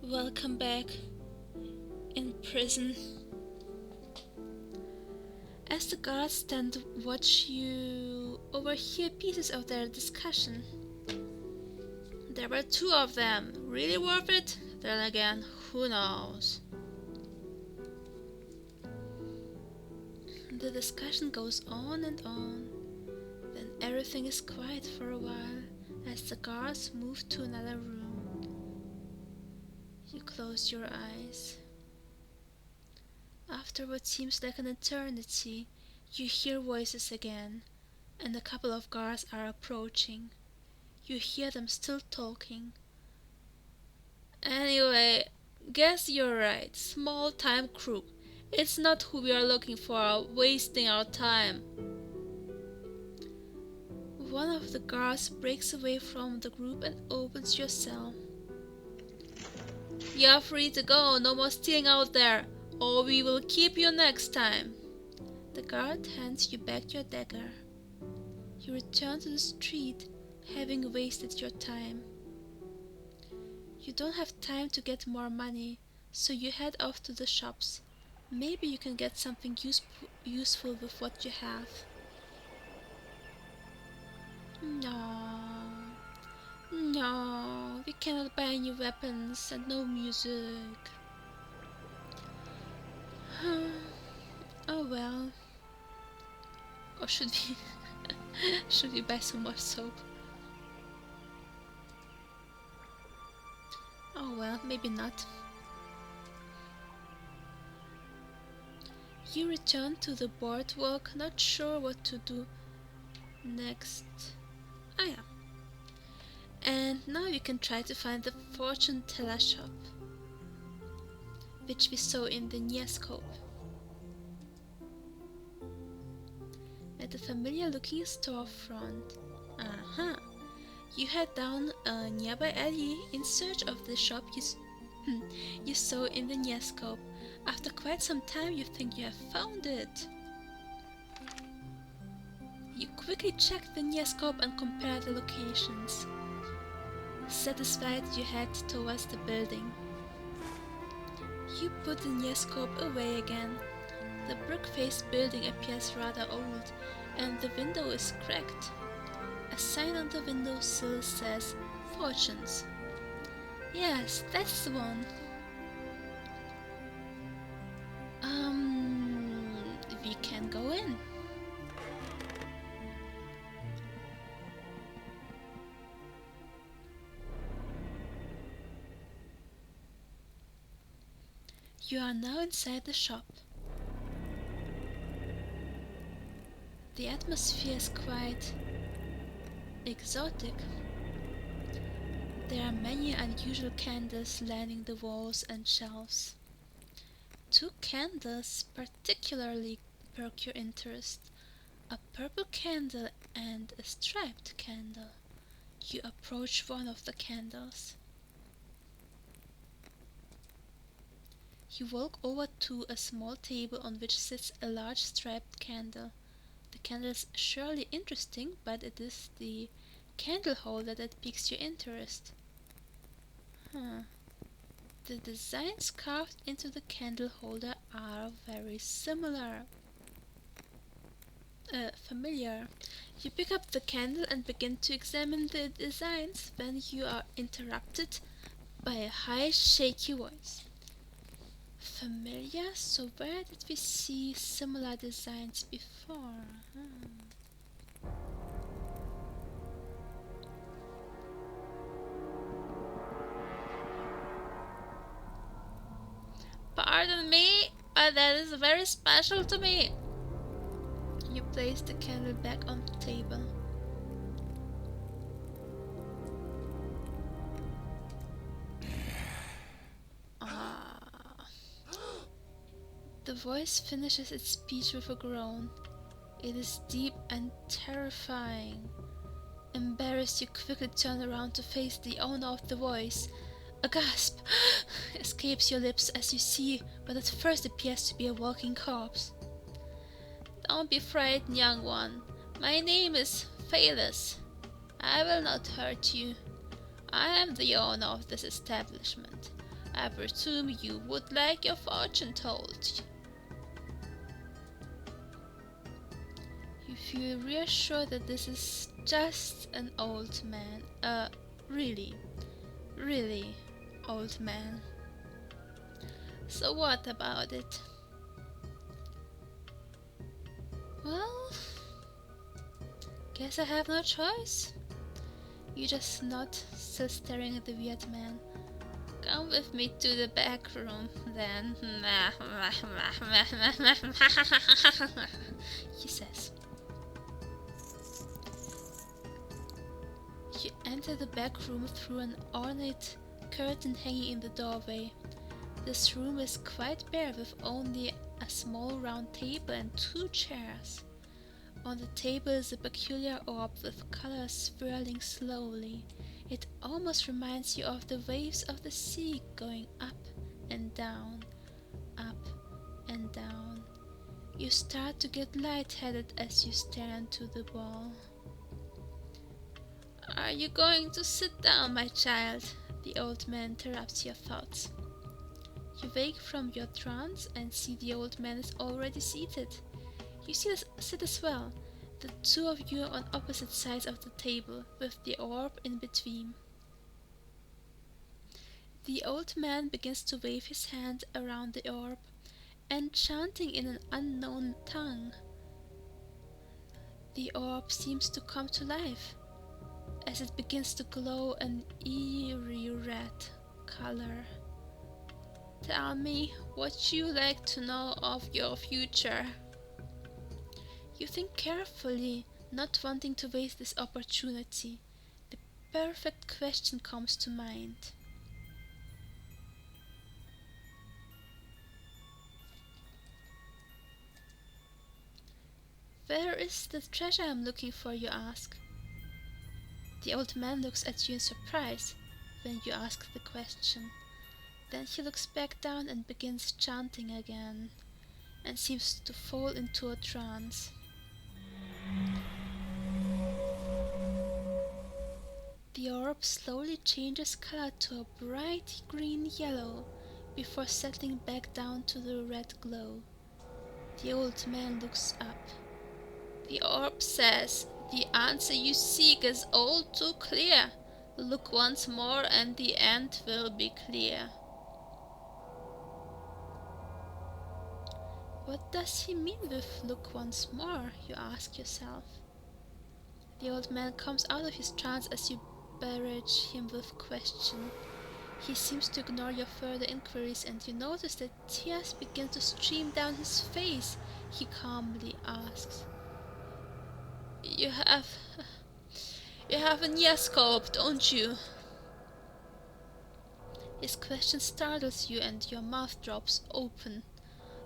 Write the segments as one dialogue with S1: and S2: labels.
S1: Welcome back in prison. As the guards stand to watch, you overhear pieces of their discussion. There were two of them. Really worth it? Then again, who knows? The discussion goes on and on. Then everything is quiet for a while as the guards move to another room. You close your eyes. After what seems like an eternity, you hear voices again, and a couple of guards are approaching. You hear them still talking. Anyway, guess you're right. Small-time crook. It's not who we are looking for, wasting our time. One of the guards breaks away from the group and opens your cell. You're free to go, no more stealing out there, or we will keep you next time. The guard hands you back your dagger. You return to the street, having wasted your time. You don't have time to get more money, so you head off to the shops. Maybe you can get something useful with what you have. No, we cannot buy any weapons and no music. Oh well. Or should we should we buy some more soap? Oh well, maybe not. You return to the boardwalk, not sure what to do next. Ah yeah. And now you can try to find the fortune teller shop, which we saw in the Neoscope. At a familiar looking storefront. You head down a nearby alley in search of the shop you saw in the Neoscope. After quite some time you think you have found it. You quickly check the Neoscope and compare the locations. Satisfied, you head towards the building. You put the Neoscope away again. The brick-faced building appears rather old, and the window is cracked. A sign on the windowsill says, "Fortunes." Yes, that's the one. We can go in. You are now inside the shop. The atmosphere is quite exotic. There are many unusual candles lining the walls and shelves. Two candles particularly perk your interest. A purple candle and a striped candle. You approach one of the candles. You walk over to a small table on which sits a large striped candle. The candle is surely interesting, but it is the candle holder that piques your interest. The designs carved into the candle holder are very familiar. You pick up the candle and begin to examine the designs when you are interrupted by a high, shaky voice. Familiar? So where did we see similar designs before? Pardon me, but that is very special to me. You place the candle back on the table. The voice finishes its speech with a groan. It is deep and terrifying. Embarrassed, you quickly turn around to face the owner of the voice. A gasp escapes your lips as you see what at first appears to be a walking corpse. Don't be frightened, young one. My name is Phalus. I will not hurt you. I am the owner of this establishment. I presume you would like your fortune told. You feel reassured that this is just an old man. Really, really old man. So what about it? Well, guess I have no choice. You just nod, still staring at the weird man. Come with me to the back room, then. He says. You enter the back room through an ornate curtain hanging in the doorway. This room is quite bare, with only a small round table and 2 chairs. On the table is a peculiar orb with colors swirling slowly. It almost reminds you of the waves of the sea going up and down, up and down. You start to get lightheaded as you stare into the wall. Are you going to sit down, my child? The old man interrupts your thoughts. You wake from your trance and see the old man is already seated. You sit as well, the 2 of you on opposite sides of the table, with the orb in between. The old man begins to wave his hand around the orb and chanting in an unknown tongue. The orb seems to come to life as it begins to glow an eerie red color. Tell me what you like to know of your future. You think carefully, not wanting to waste this opportunity. The perfect question comes to mind. Where is the treasure I'm looking for, you ask. The old man looks at you in surprise when you ask the question. Then he looks back down and begins chanting again, and seems to fall into a trance. The orb slowly changes color to a bright green yellow before settling back down to the red glow. The old man looks up. The orb says, "The answer you seek is all too clear. Look once more and the end will be clear." What does he mean with "look once more," you ask yourself. The old man comes out of his trance as you barrage him with questions. He seems to ignore your further inquiries, and you notice that tears begin to stream down his face. He calmly asks, You have a Niascope, don't you?" His question startles you and your mouth drops open.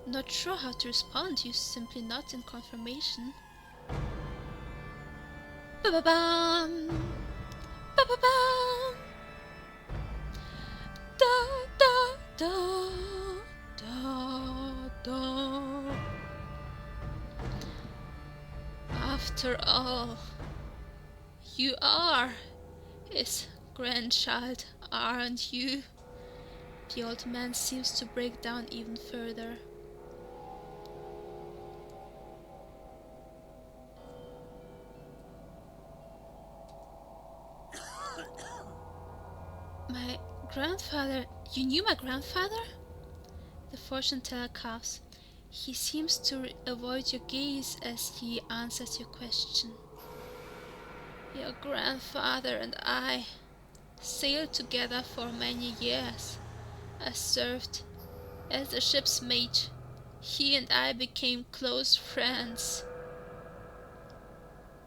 S1: Not sure how to respond, you simply nod in confirmation. Ba-ba-bam! Ba-ba-bam! Da-da-da-da-da. After all, you are his grandchild, aren't you? The old man seems to break down even further. My grandfather? You knew my grandfather? The fortune teller coughs. He seems to avoid your gaze as he answers your question. Your grandfather and I sailed together for many years. I served as a ship's mate. He and I became close friends.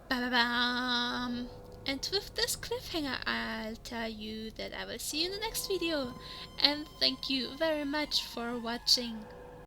S1: Ba-ba-bam! And with this cliffhanger, I'll tell you that I will see you in the next video. And thank you very much for watching.